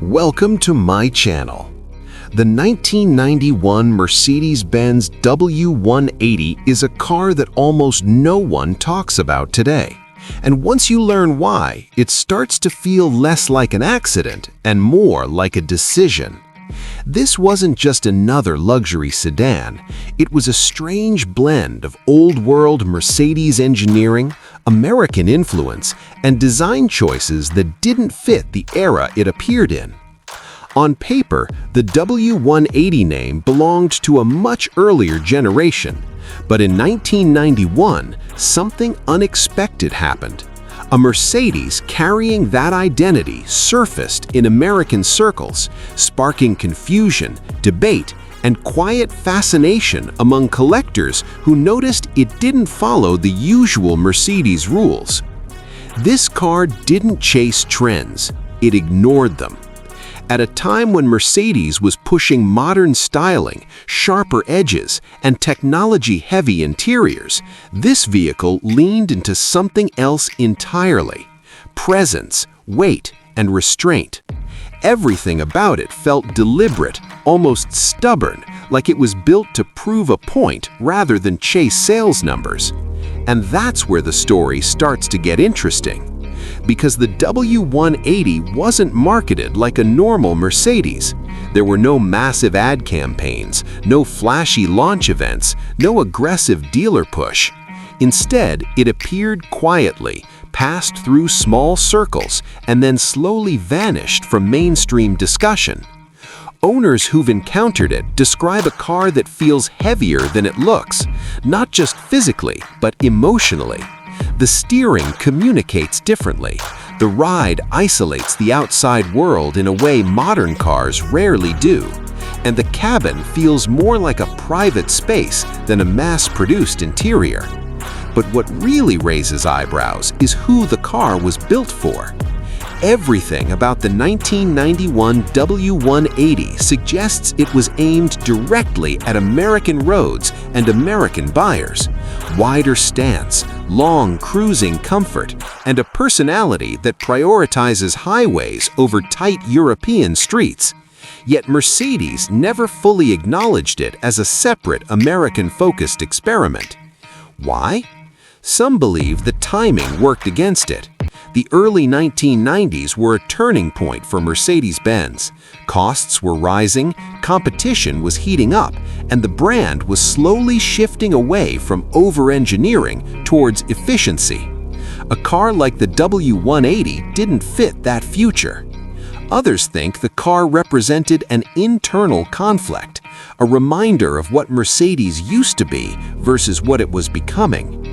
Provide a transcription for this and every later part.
Welcome to my channel. The 1991 Mercedes-Benz W180 is a car that almost no one talks about today. And once you learn why, it starts to feel less like an accident and more like a decision. This wasn't just another luxury sedan. It was a strange blend of old-world Mercedes engineering, American influence, and design choices that didn't fit the era it appeared in. On paper, the W180 name belonged to a much earlier generation, but in 1991, something unexpected happened. A Mercedes carrying that identity surfaced in American circles, sparking confusion, debate, and quiet fascination among collectors who noticed it didn't follow the usual Mercedes rules. This car didn't chase trends, it ignored them. At a time when Mercedes was pushing modern styling, sharper edges, and technology-heavy interiors, this vehicle leaned into something else entirely: presence, weight, and restraint. Everything about it felt deliberate, almost stubborn, like it was built to prove a point rather than chase sales numbers. And that's where the story starts to get interesting. Because the W180 wasn't marketed like a normal Mercedes. There were no massive ad campaigns, no flashy launch events, no aggressive dealer push. Instead, it appeared quietly, passed through small circles, and then slowly vanished from mainstream discussion. Owners who've encountered it describe a car that feels heavier than it looks, not just physically, but emotionally. The steering communicates differently. The ride isolates the outside world in a way modern cars rarely do. And the cabin feels more like a private space than a mass-produced interior. But what really raises eyebrows is who the car was built for. Everything about the 1991 W180 suggests it was aimed directly at American roads and American buyers. Wider stance, long cruising comfort, and a personality that prioritizes highways over tight European streets. Yet Mercedes never fully acknowledged it as a separate American-focused experiment. Why? Some believe the timing worked against it. The early 1990s were a turning point for Mercedes-Benz. Costs were rising, competition was heating up, and the brand was slowly shifting away from over-engineering towards efficiency. A car like the W180 didn't fit that future. Others think the car represented an internal conflict, a reminder of what Mercedes used to be versus what it was becoming.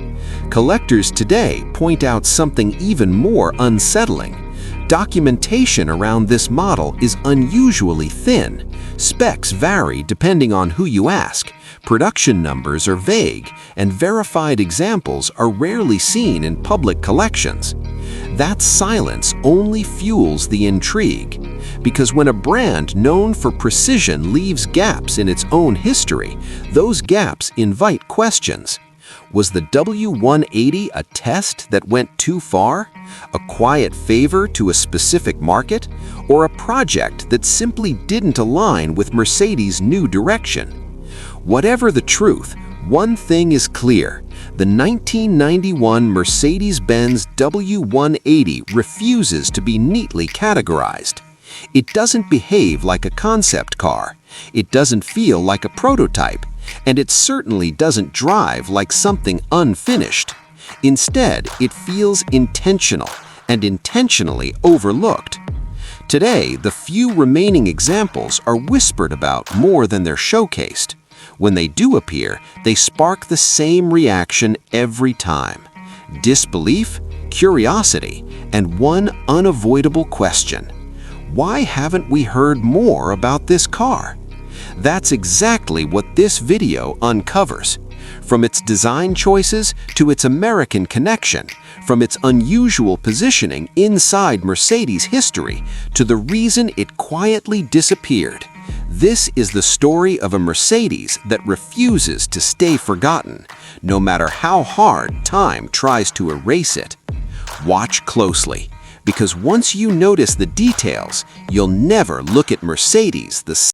Collectors today point out something even more unsettling. Documentation around this model is unusually thin. Specs vary depending on who you ask. Production numbers are vague, and verified examples are rarely seen in public collections. That silence only fuels the intrigue. Because when a brand known for precision leaves gaps in its own history, those gaps invite questions. Was the W180 a test that went too far? A quiet favor to a specific market? Or a project that simply didn't align with Mercedes' new direction? Whatever the truth, one thing is clear: the 1991 Mercedes-Benz W180 refuses to be neatly categorized. It doesn't behave like a concept car. It doesn't feel like a prototype. And it certainly doesn't drive like something unfinished. Instead, it feels intentional and intentionally overlooked. Today, the few remaining examples are whispered about more than they're showcased. When they do appear, they spark the same reaction every time: disbelief, curiosity, and one unavoidable question: why haven't we heard more about this car? That's exactly what this video uncovers. From its design choices to its American connection, from its unusual positioning inside Mercedes history to the reason it quietly disappeared. This is the story of a Mercedes that refuses to stay forgotten, no matter how hard time tries to erase it. Watch closely, because once you notice the details, you'll never look at Mercedes the